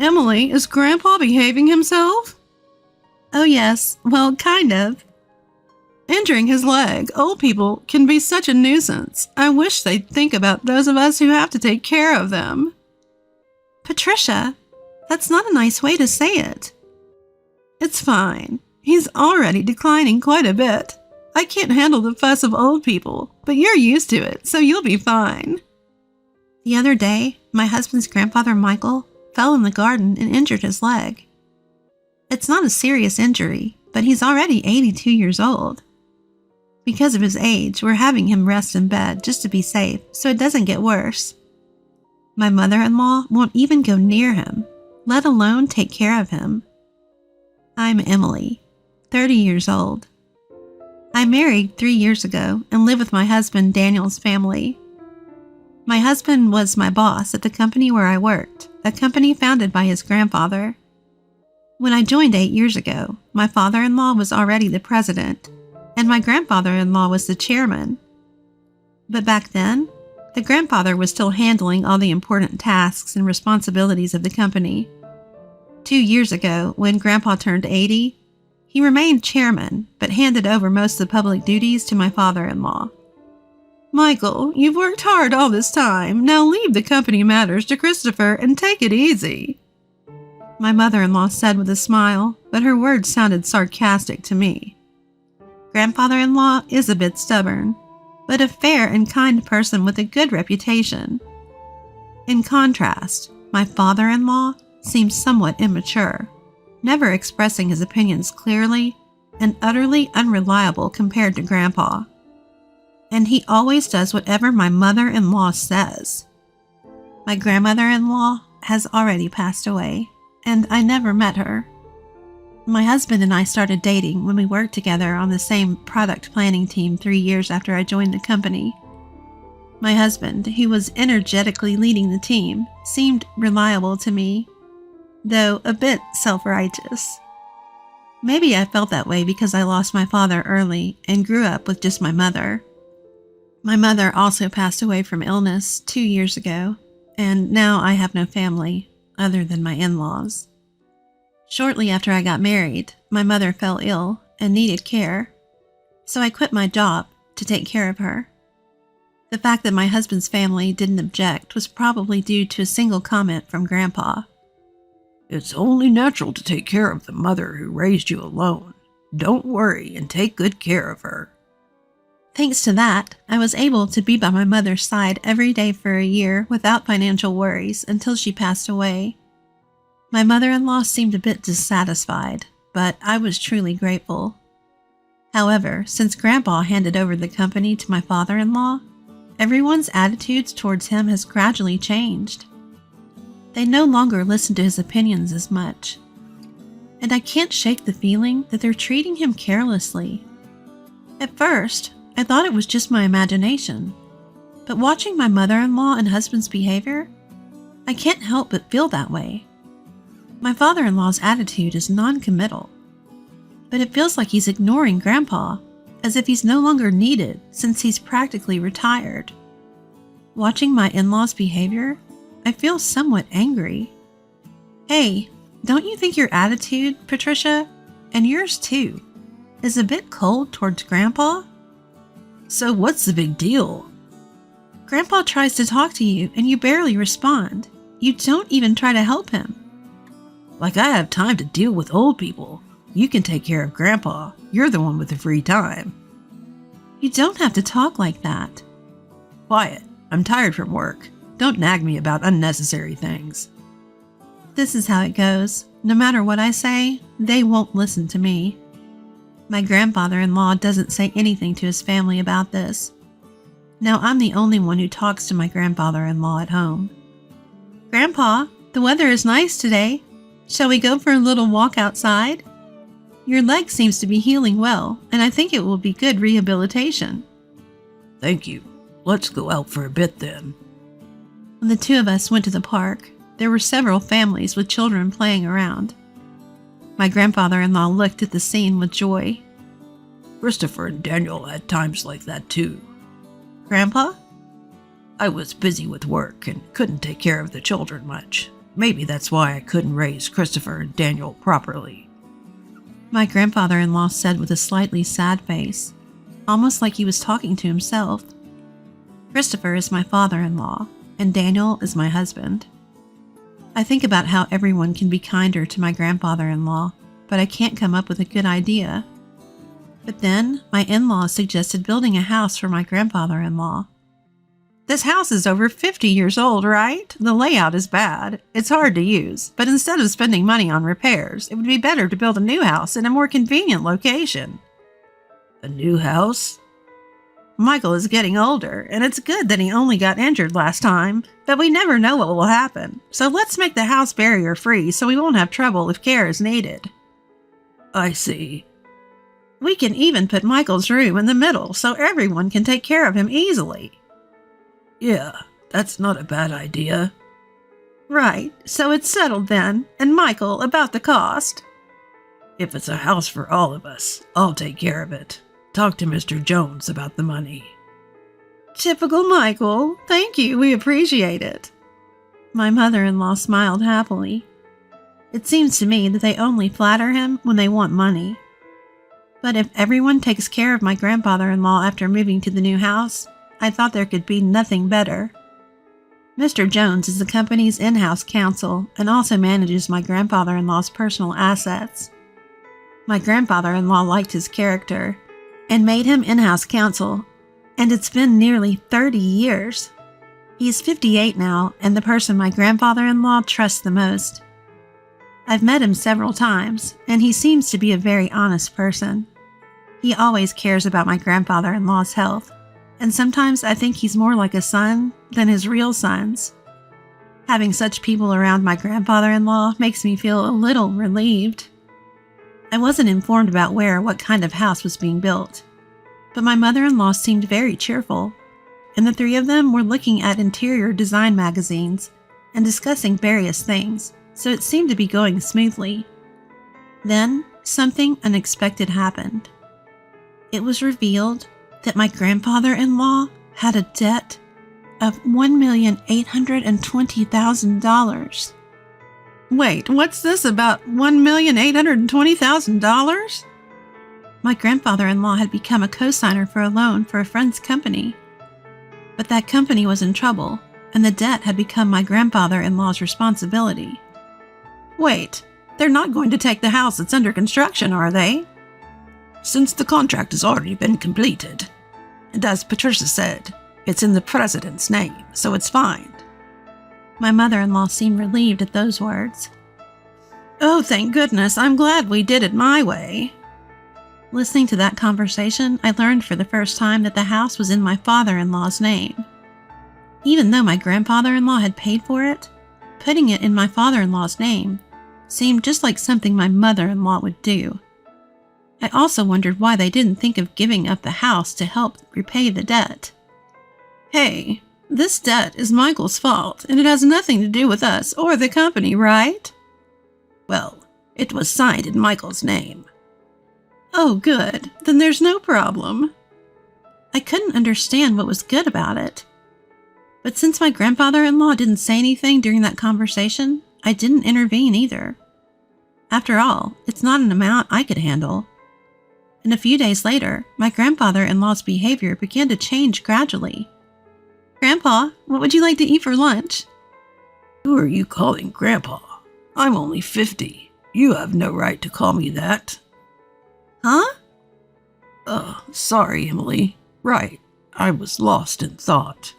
Emily, is Grandpa behaving himself? Oh yes, well, kind of. Injuring his leg, old people can be such a nuisance. I wish they'd think about those of us who have to take care of them. Patricia, that's not a nice way to say it. It's fine. He's already declining quite a bit. I can't handle the fuss of old people, but you're used to it, so you'll be fine. The other day, my husband's grandfather Michael fell in the garden and injured his leg. It's not a serious injury, but he's already 82 years old. Because of his age, we're having him rest in bed just to be safe, so it doesn't get worse. My mother-in-law won't even go near him, let alone take care of him. I'm Emily, 30 years old. I married 3 years ago and live with my husband Daniel's family. My husband was my boss at the company where I worked, a company founded by his grandfather. When I joined 8 years ago, my father-in-law was already the president, and my grandfather-in-law was the chairman. But back then, the grandfather was still handling all the important tasks and responsibilities of the company. 2 years ago, when Grandpa turned 80, he remained chairman, but handed over most of the public duties to my father-in-law. Michael, you've worked hard all this time. Now leave the company matters to Christopher and take it easy. My mother-in-law said with a smile, but her words sounded sarcastic to me. Grandfather-in-law is a bit stubborn, but a fair and kind person with a good reputation. In contrast, my father-in-law seems somewhat immature, never expressing his opinions clearly and utterly unreliable compared to Grandpa. And he always does whatever my mother-in-law says. My grandmother-in-law has already passed away, and I never met her. My husband and I started dating when we worked together on the same product planning team 3 years after I joined the company. My husband, who was energetically leading the team, seemed reliable to me, though a bit self-righteous. Maybe I felt that way because I lost my father early and grew up with just my mother. My mother also passed away from illness 2 years ago, and now I have no family other than my in-laws. Shortly after I got married, my mother fell ill and needed care, so I quit my job to take care of her. The fact that my husband's family didn't object was probably due to a single comment from Grandpa. It's only natural to take care of the mother who raised you alone. Don't worry and take good care of her. Thanks to that, I was able to be by my mother's side every day for a year without financial worries until she passed away. My mother-in-law seemed a bit dissatisfied, but I was truly grateful. However, since Grandpa handed over the company to my father-in-law, everyone's attitudes towards him has gradually changed. They no longer listen to his opinions as much. And I can't shake the feeling that they're treating him carelessly. At first, I thought it was just my imagination. But watching my mother-in-law and husband's behavior, I can't help but feel that way. My father-in-law's attitude is non-committal, but it feels like he's ignoring Grandpa, as if he's no longer needed since he's practically retired. Watching my in-laws' behavior, I feel somewhat angry. Hey, don't you think your attitude, Patricia, and yours too, is a bit cold towards Grandpa? So what's the big deal? Grandpa tries to talk to you and you barely respond. You don't even try to help him. Like I have time to deal with old people. You can take care of Grandpa. You're the one with the free time. You don't have to talk like that. Quiet. I'm tired from work. Don't nag me about unnecessary things. This is how it goes. No matter what I say, they won't listen to me. My grandfather-in-law doesn't say anything to his family about this. Now I'm the only one who talks to my grandfather-in-law at home. Grandpa, the weather is nice today. Shall we go for a little walk outside? Your leg seems to be healing well, and I think it will be good rehabilitation. Thank you. Let's go out for a bit then. When the two of us went to the park, there were several families with children playing around. My grandfather-in-law looked at the scene with joy. Christopher and Daniel had times like that too. Grandpa? I was busy with work and couldn't take care of the children much. Maybe that's why I couldn't raise Christopher and Daniel properly," my grandfather-in-law said with a slightly sad face, almost like he was talking to himself. Christopher is my father-in-law, and Daniel is my husband. I think about how everyone can be kinder to my grandfather-in-law, but I can't come up with a good idea. But then, my in-laws suggested building a house for my grandfather-in-law. This house is over 50 years old, right? The layout is bad. It's hard to use, but instead of spending money on repairs, it would be better to build a new house in a more convenient location. "A new house?" Michael is getting older, and it's good that he only got injured last time, but we never know what will happen. So let's make the house barrier-free so we won't have trouble if care is needed. "I see." We can even put Michael's room in the middle so everyone can take care of him easily. "Yeah, that's not a bad idea." Right, so it's settled then. And Michael, about the cost? "If it's a house for all of us, I'll take care of it. Talk to Mr. Jones about the money." Typical Michael. Thank you, we appreciate it. My mother-in-law smiled happily. It seems to me that they only flatter him when they want money. But if everyone takes care of my grandfather-in-law after moving to the new house, I thought there could be nothing better. Mr. Jones is the company's in-house counsel and also manages my grandfather-in-law's personal assets. My grandfather-in-law liked his character and made him in-house counsel, and it's been nearly 30 years. He's 58 now and the person my grandfather-in-law trusts the most. I've met him several times, and he seems to be a very honest person. He always cares about my grandfather-in-law's health, and sometimes I think he's more like a son than his real sons. Having such people around my grandfather-in-law makes me feel a little relieved. I wasn't informed about where or what kind of house was being built, but my mother-in-law seemed very cheerful, and the three of them were looking at interior design magazines and discussing various things, so it seemed to be going smoothly. Then, something unexpected happened. It was revealed that my grandfather-in-law had a debt of $1,820,000. Wait, what's this about $1,820,000? My grandfather-in-law had become a co-signer for a loan for a friend's company. But that company was in trouble, and the debt had become my grandfather-in-law's responsibility. Wait, they're not going to take the house that's under construction, are they? "Since the contract has already been completed, and as Patricia said, it's in the president's name, so it's fine." My mother-in-law seemed relieved at those words. Oh, thank goodness, I'm glad we did it my way. Listening to that conversation, I learned for the first time that the house was in my father-in-law's name. Even though my grandfather-in-law had paid for it, putting it in my father-in-law's name seemed just like something my mother-in-law would do. I also wondered why they didn't think of giving up the house to help repay the debt. Hey, this debt is Michael's fault, and it has nothing to do with us or the company, right? Well, it was signed in Michael's name. Oh, good. Then there's no problem. I couldn't understand what was good about it. But since my grandfather-in-law didn't say anything during that conversation, I didn't intervene either. After all, it's not an amount I could handle. And a few days later, my grandfather-in-law's behavior began to change gradually. Grandpa, what would you like to eat for lunch? Who are you calling Grandpa? I'm only 50. You have no right to call me that. Huh? Sorry, Emily. Right, I was lost in thought.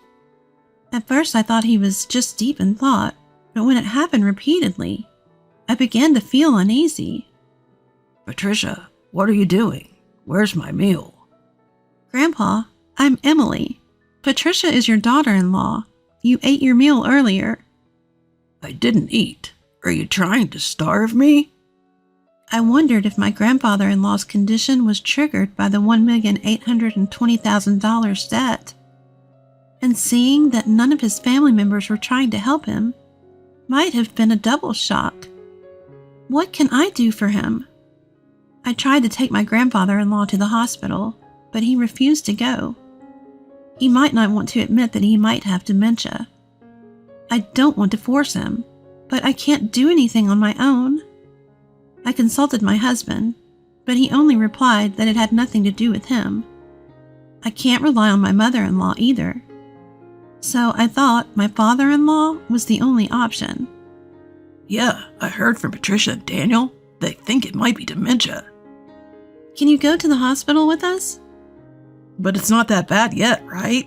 At first I thought he was just deep in thought, but when it happened repeatedly, I began to feel uneasy. Patricia, what are you doing? Where's my meal? Grandpa, I'm Emily. Patricia is your daughter-in-law. You ate your meal earlier. I didn't eat. Are you trying to starve me? I wondered if my grandfather-in-law's condition was triggered by the $1,820,000 debt. And seeing that none of his family members were trying to help him might have been a double shock. What can I do for him? I tried to take my grandfather-in-law to the hospital, but he refused to go. He might not want to admit that he might have dementia. I don't want to force him, but I can't do anything on my own. I consulted my husband, but he only replied that it had nothing to do with him. I can't rely on my mother-in-law either. So I thought my father-in-law was the only option. Yeah, I heard from Patricia and Daniel. They think it might be dementia. Can you go to the hospital with us? But it's not that bad yet, right?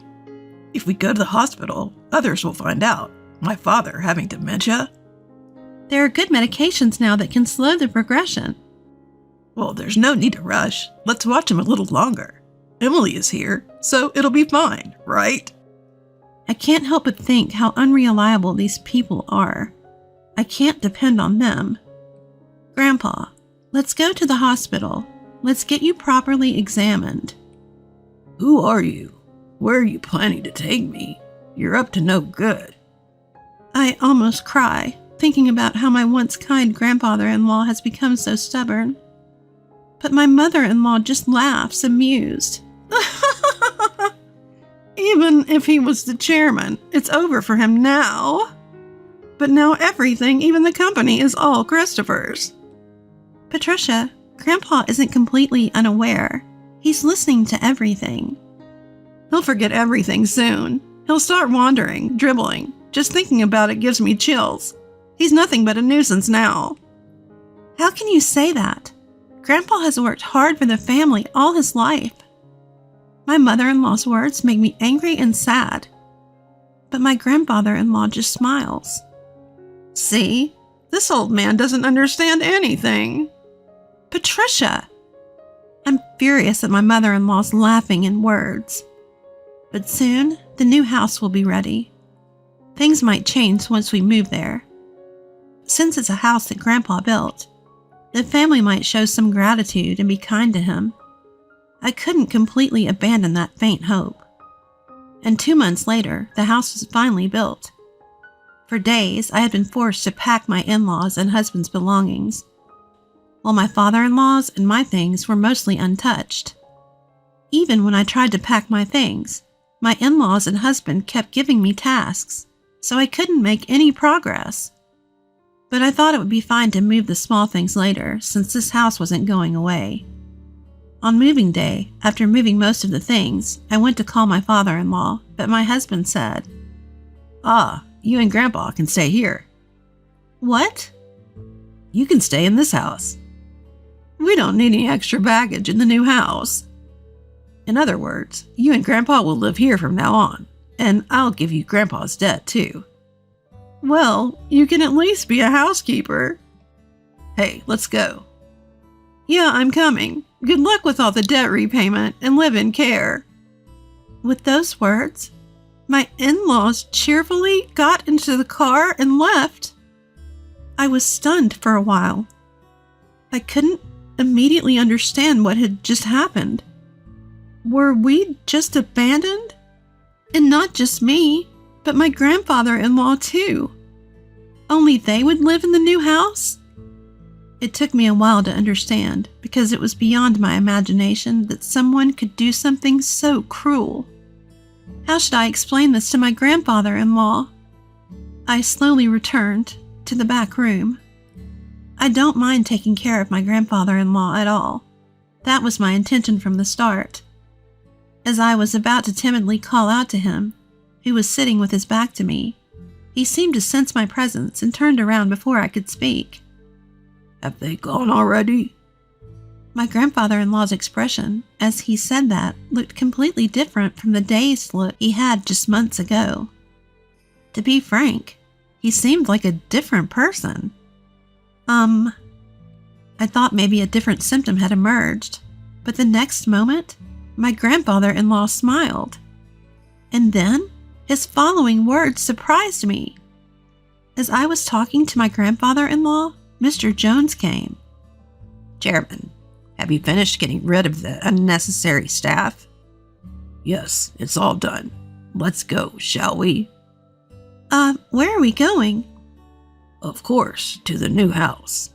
If we go to the hospital, others will find out. My father having dementia? There are good medications now that can slow the progression. Well, there's no need to rush. Let's watch him a little longer. Emily is here, so it'll be fine, right? I can't help but think how unreliable these people are. I can't depend on them. Grandpa, let's go to the hospital. Let's get you properly examined. Who are you? Where are you planning to take me? You're up to no good. I almost cry, thinking about how my once kind grandfather-in-law has become so stubborn. But my mother-in-law just laughs, amused. Even if he was the chairman, it's over for him now. But now everything, even the company, is all Christopher's. Patricia, Grandpa isn't completely unaware. He's listening to everything. He'll forget everything soon. He'll start wandering, dribbling. Just thinking about it gives me chills. He's nothing but a nuisance now. How can you say that? Grandpa has worked hard for the family all his life. My mother-in-law's words make me angry and sad. But my grandfather-in-law just smiles. See? This old man doesn't understand anything. Patricia! I'm furious at my mother-in-law's laughing in words. But soon, the new house will be ready. Things might change once we move there. Since it's a house that Grandpa built, the family might show some gratitude and be kind to him. I couldn't completely abandon that faint hope. And 2 months later, the house was finally built. For days, I had been forced to pack my in-laws' and husband's belongings, while my father-in-law's and my things were mostly untouched. Even when I tried to pack my things, my in-laws and husband kept giving me tasks, so I couldn't make any progress. But I thought it would be fine to move the small things later, since this house wasn't going away. On moving day, after moving most of the things, I went to call my father-in-law, but my husband said, You and Grandpa can stay here." "What?" "You can stay in this house. We don't need any extra baggage in the new house. In other words, you and Grandpa will live here from now on, and I'll give you Grandpa's debt too." "Well, you can at least be a housekeeper." "Hey, let's go." "Yeah, I'm coming. Good luck with all the debt repayment and live in care." With those words, my in-laws cheerfully got into the car and left. I was stunned for a while. I couldn't immediately understand what had just happened. Were we just abandoned? And not just me, but my grandfather-in-law too. Only they would live in the new house? It took me a while to understand, because it was beyond my imagination that someone could do something so cruel. How should I explain this to my grandfather-in-law? I slowly returned to the back room. I don't mind taking care of my grandfather-in-law at all. That was my intention from the start. As I was about to timidly call out to him, who was sitting with his back to me, he seemed to sense my presence and turned around before I could speak. "Have they gone already?" My grandfather-in-law's expression, as he said that, looked completely different from the dazed look he had just months ago. To be frank, he seemed like a different person. I thought maybe a different symptom had emerged, but the next moment, my grandfather-in-law smiled. And then, his following words surprised me. As I was talking to my grandfather-in-law, Mr. Jones came. "Chairman, have you finished getting rid of the unnecessary staff?" "Yes, it's all done. Let's go, shall we?" Where are we going?" "Of course, to the new house."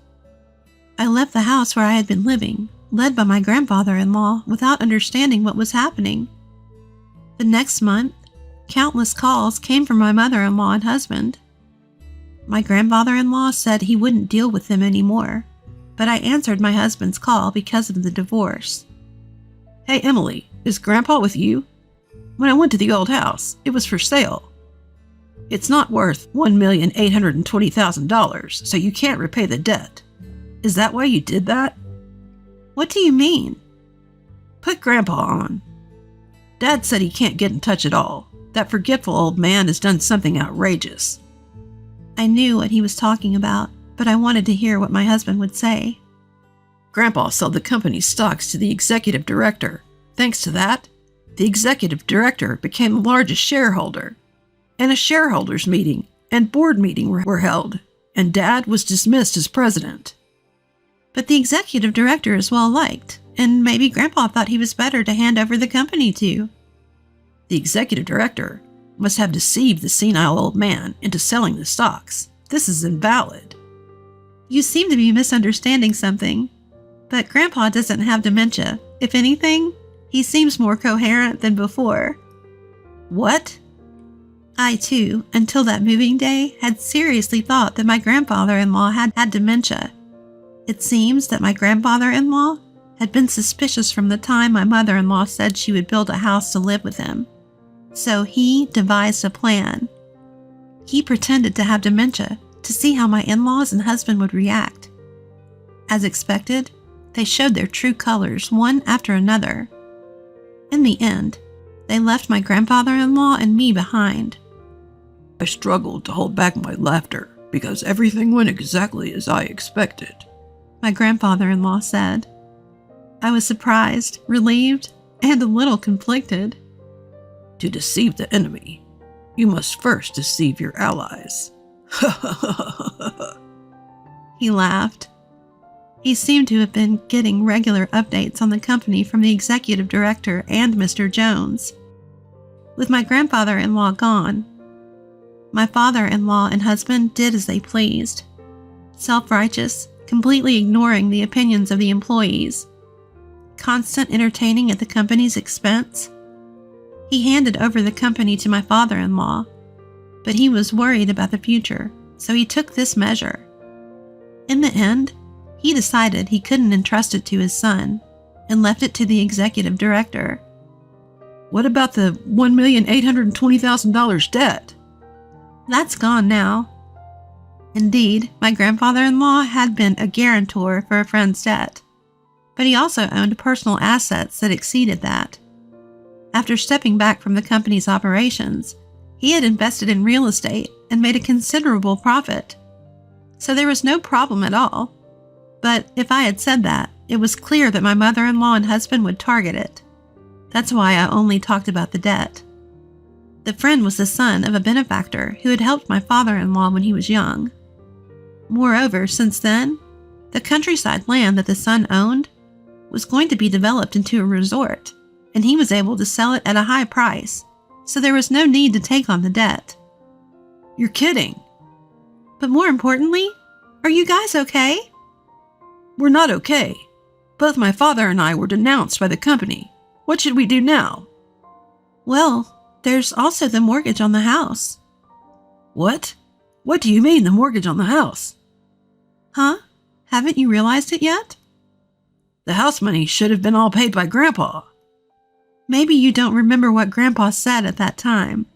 I left the house where I had been living, led by my grandfather-in-law, without understanding what was happening. The next month, countless calls came from my mother-in-law and husband. My grandfather-in-law said he wouldn't deal with them anymore, but I answered my husband's call because of the divorce. Hey, Emily, is Grandpa with you? When I went to the old house, it was for sale. It's not worth $1,820,000, so you can't repay the debt. Is that why you did that? What do you mean? Put Grandpa on. Dad said he can't get in touch at all. That forgetful old man has done something outrageous. I knew what he was talking about, but I wanted to hear what my husband would say. Grandpa sold the company's stocks to the executive director. Thanks to that, the executive director became the largest shareholder. And a shareholders' meeting and board meeting were held, and Dad was dismissed as president. But the executive director is well liked, and maybe Grandpa thought he was better to hand over the company to. The executive director must have deceived the senile old man into selling the stocks. This is invalid. You seem to be misunderstanding something. But Grandpa doesn't have dementia. If anything, he seems more coherent than before. What? I, too, until that moving day, had seriously thought that my grandfather-in-law had dementia. It seems that my grandfather-in-law had been suspicious from the time my mother-in-law said she would build a house to live with him. So he devised a plan. He pretended to have dementia to see how my in-laws and husband would react. As expected, they showed their true colors one after another. In the end, they left my grandfather-in-law and me behind. I struggled to hold back my laughter because everything went exactly as I expected, my grandfather-in-law said. I was surprised, relieved, and a little conflicted. To deceive the enemy, you must first deceive your allies. He laughed. He seemed to have been getting regular updates on the company from the executive director and Mr. Jones. With my grandfather-in-law gone, my father-in-law and husband did as they pleased. Self-righteous, completely ignoring the opinions of the employees. Constant entertaining at the company's expense. He handed over the company to my father-in-law, but he was worried about the future, so he took this measure. In the end, he decided he couldn't entrust it to his son and left it to the executive director. What about the $1,820,000 debt? That's gone now. Indeed, my grandfather-in-law had been a guarantor for a friend's debt, but he also owned personal assets that exceeded that. After stepping back from the company's operations, he had invested in real estate and made a considerable profit. So there was no problem at all. But if I had said that, it was clear that my mother-in-law and husband would target it. That's why I only talked about the debt. The friend was the son of a benefactor who had helped my father-in-law when he was young. Moreover, since then, the countryside land that the son owned was going to be developed into a resort, and he was able to sell it at a high price, so there was no need to take on the debt. You're kidding. But more importantly, are you guys okay? We're not okay. Both my father and I were denounced by the company. What should we do now? Well, there's also the mortgage on the house. What? What do you mean, the mortgage on the house? Huh? Haven't you realized it yet? The house money should have been all paid by Grandpa. Maybe you don't remember what Grandpa said at that time.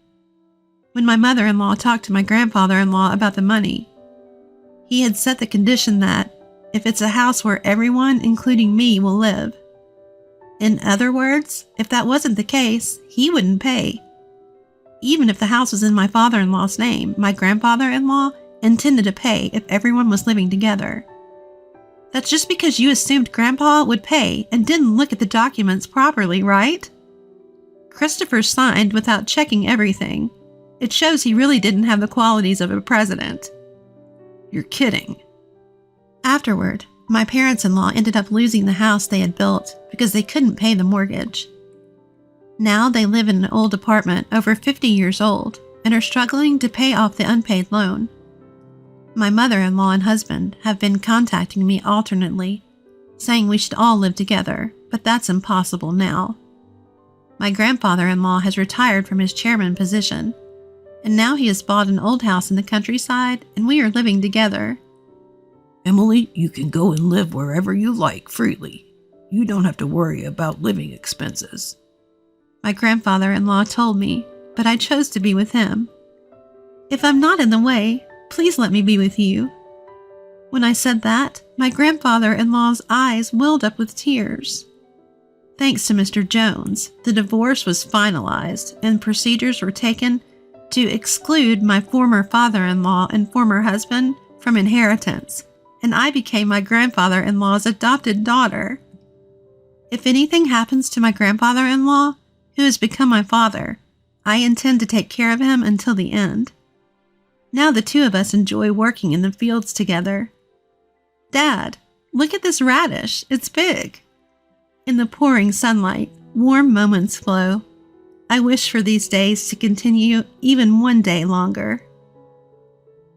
When my mother-in-law talked to my grandfather-in-law about the money, he had set the condition that if it's a house where everyone, including me, will live. In other words, if that wasn't the case, he wouldn't pay. Even if the house was in my father-in-law's name, my grandfather-in-law intended to pay if everyone was living together. That's just because you assumed Grandpa would pay and didn't look at the documents properly, right? Christopher signed without checking everything. It shows he really didn't have the qualities of a president. You're kidding. Afterward, my parents-in-law ended up losing the house they had built because they couldn't pay the mortgage. Now they live in an old apartment over 50 years old and are struggling to pay off the unpaid loan. My mother-in-law and husband have been contacting me alternately, saying we should all live together, but that's impossible now. My grandfather-in-law has retired from his chairman position, and now he has bought an old house in the countryside, and we are living together. Emily, you can go and live wherever you like freely. You don't have to worry about living expenses. My grandfather-in-law told me, but I chose to be with him. If I'm not in the way, please let me be with you. When I said that, my grandfather-in-law's eyes welled up with tears. Thanks to Mr. Jones, the divorce was finalized and procedures were taken to exclude my former father-in-law and former husband from inheritance, and I became my grandfather-in-law's adopted daughter. If anything happens to my grandfather-in-law, who has become my father, I intend to take care of him until the end. Now the two of us enjoy working in the fields together. Dad, look at this radish. It's big. In the pouring sunlight, warm moments flow. I wish for these days to continue even one day longer.